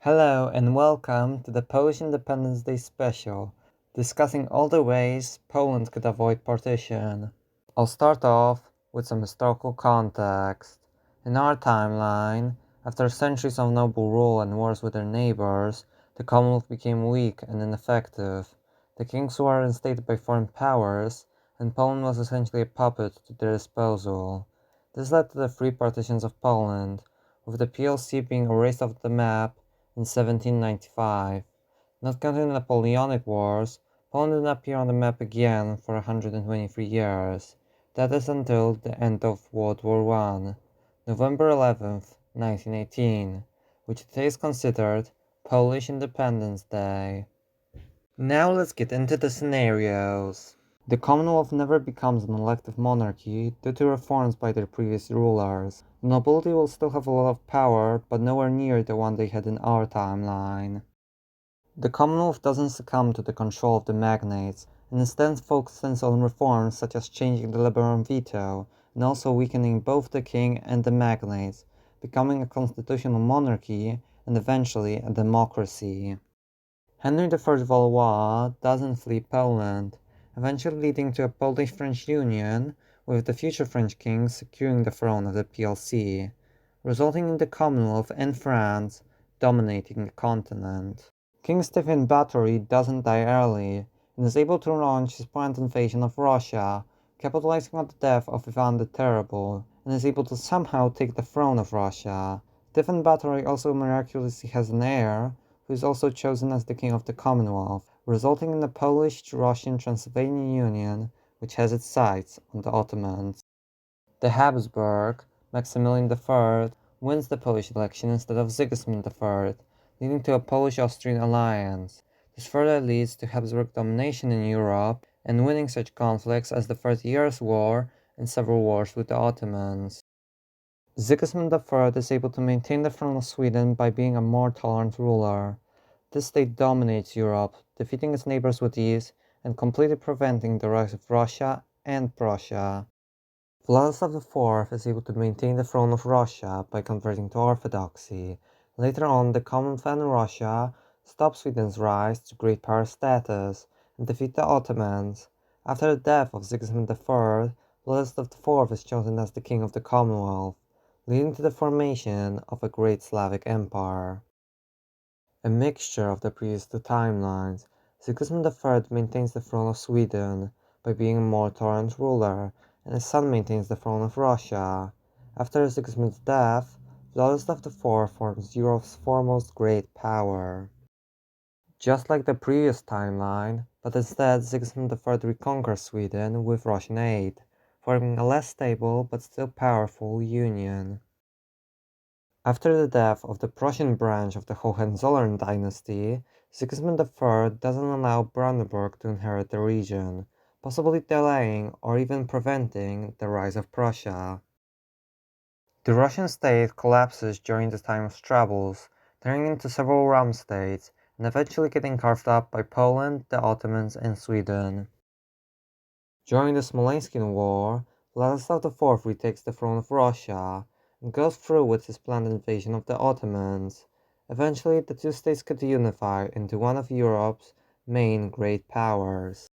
Hello and welcome to the Polish Independence Day special, discussing all the ways Poland could avoid partition. I'll start off with some historical context. In our timeline, after centuries of noble rule and wars with their neighbors, the Commonwealth became weak and ineffective. The kings were instated by foreign powers, and Poland was essentially a puppet to their disposal. This led to the three partitions of Poland, with the PLC being erased off the map in 1795. Not counting the Napoleonic Wars, Poland didn't appear on the map again for 123 years. That is until the end of World War I, November 11th, 1918, which today is considered Polish Independence Day. Now let's get into the scenarios. The Commonwealth never becomes an elective monarchy due to reforms by their previous rulers. The nobility will still have a lot of power, but nowhere near the one they had in our timeline. The Commonwealth doesn't succumb to the control of the magnates, and instead focuses on reforms such as changing the liberal veto, and also weakening both the king and the magnates, becoming a constitutional monarchy, and eventually a democracy. Henry III Valois doesn't flee Poland, eventually leading to a Polish-French union, with the future French king securing the throne of the PLC, resulting in the Commonwealth and France dominating the continent. King Stephen Bathory doesn't die early, and is able to launch his planned invasion of Russia, capitalizing on the death of Ivan the Terrible, and is able to somehow take the throne of Russia. Stephen Bathory also miraculously has an heir, who is also chosen as the king of the Commonwealth, resulting in the Polish-Russian Transylvanian Union, which has its sights on the Ottomans. The Habsburg, Maximilian III, wins the Polish election instead of Sigismund III, leading to a Polish-Austrian alliance. This further leads to Habsburg domination in Europe and winning such conflicts as the 30 Years' War and several wars with the Ottomans. Sigismund III is able to maintain the throne of Sweden by being a more tolerant ruler. This state dominates Europe, defeating its neighbors with ease and completely preventing the rise of Russia and Prussia. Vladislav IV is able to maintain the throne of Russia by converting to Orthodoxy. Later on, the Commonwealth and Russia stop Sweden's rise to great power status and defeat the Ottomans. After the death of Sigismund IV, Vladislav IV is chosen as the king of the Commonwealth, leading to the formation of a great Slavic empire. A mixture of the previous two timelines, Sigismund III maintains the throne of Sweden by being a more tolerant ruler, and his son maintains the throne of Russia. After Sigismund's death, Vladislav IV forms Europe's foremost great power. Just like the previous timeline, but instead Sigismund III reconquers Sweden with Russian aid, forming a less stable but still powerful union. After the death of the Prussian branch of the Hohenzollern dynasty, Sigismund III doesn't allow Brandenburg to inherit the region, possibly delaying or even preventing the rise of Prussia. The Russian state collapses during the time of troubles, turning into several realm states, and eventually getting carved up by Poland, the Ottomans, and Sweden. During the Smolenskian War, Vladislav IV retakes the throne of Russia, and goes through with his planned invasion of the Ottomans. Eventually, the two states could unify into one of Europe's main great powers.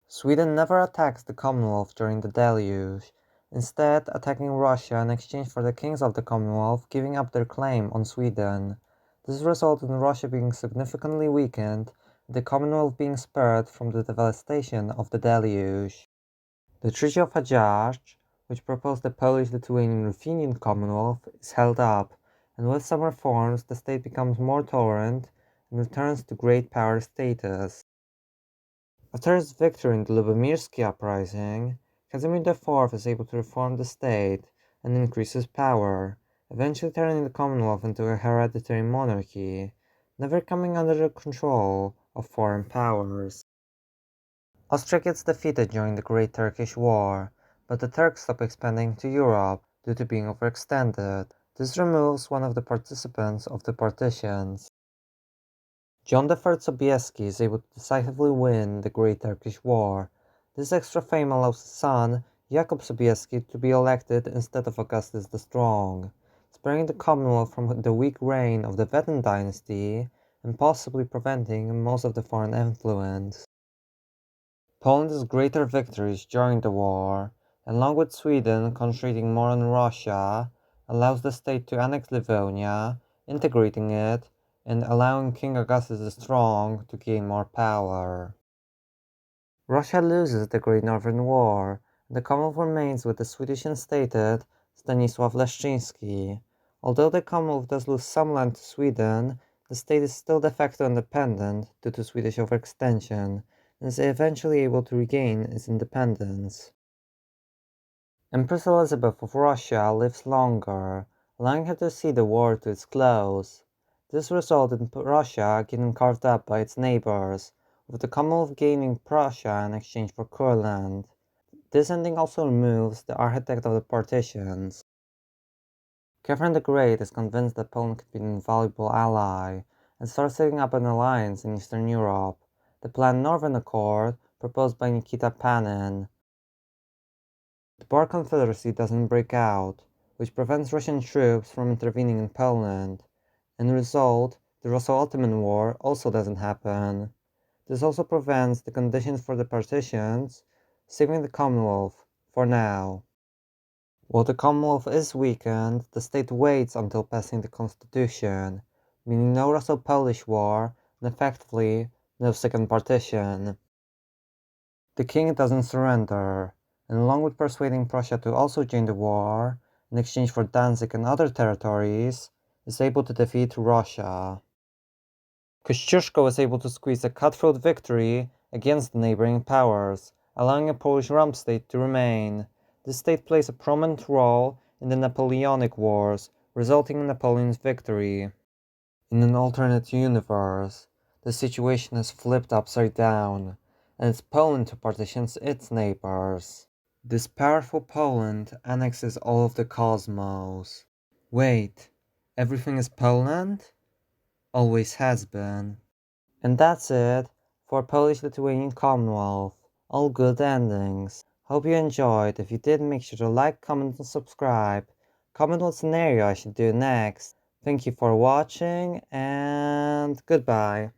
Sweden never attacks the Commonwealth during the Deluge, instead attacking Russia in exchange for the kings of the Commonwealth giving up their claim on Sweden. This resulted in Russia being significantly weakened, and the Commonwealth being spared from the devastation of the Deluge. The Treaty of Hadiach, which proposed the Polish-Lithuanian Commonwealth, is held up, and with some reforms the state becomes more tolerant and returns to great power status. After his victory in the Lubomirski uprising, Casimir IV is able to reform the state and increase his power, eventually turning the Commonwealth into a hereditary monarchy, never coming under the control of foreign powers. Austria gets defeated during the Great Turkish War, but the Turks stop expanding to Europe due to being overextended. This removes one of the participants of the partitions. John III Sobieski is able to decisively win the Great Turkish War. This extra fame allows his son, Jakub Sobieski, to be elected instead of Augustus the Strong. sparing the Commonwealth from the weak reign of the Wettin dynasty and possibly preventing most of the foreign influence. Poland's greater victories during the war, along with Sweden concentrating more on Russia, allows the state to annex Livonia, integrating it, and allowing King Augustus the Strong to gain more power. Russia loses the Great Northern War, and the Commonwealth remains with the Swedish instated Stanisław Leszczyński. Although the Commonwealth does lose some land to Sweden, the state is still de facto independent due to Swedish overextension, and is eventually able to regain its independence. Empress Elizabeth of Russia lives longer, allowing her to see the war to its close. This resulted in Russia getting carved up by its neighbors, with the Commonwealth gaining Prussia in exchange for Courland. This ending also removes the architect of the partitions. Catherine the Great is convinced that Poland could be an invaluable ally, and starts setting up an alliance in Eastern Europe, the planned Northern Accord proposed by Nikita Panin. The Bar Confederacy doesn't break out, which prevents Russian troops from intervening in Poland. In the result, the Russo-Ottoman War also doesn't happen. This also prevents the conditions for the partitions, saving the Commonwealth, for now. While the Commonwealth is weakened, the state waits until passing the Constitution, meaning no Russo-Polish War, and effectively, no second partition. The king doesn't surrender, and along with persuading Prussia to also join the war, in exchange for Danzig and other territories, is able to defeat Russia. Kościuszko was able to squeeze a cutthroat victory against the neighboring powers, allowing a Polish rump state to remain. This state plays a prominent role in the Napoleonic Wars, resulting in Napoleon's victory. In an alternate universe, the situation is flipped upside down, and it's Poland who partitions its neighbors. This powerful Poland annexes all of the cosmos. Wait, everything is Poland? Always has been. And that's it for Polish-Lithuanian Commonwealth. All good endings. Hope you enjoyed. If you did, make sure to like, comment, and subscribe. Comment what scenario I should do next. Thank you for watching, and goodbye.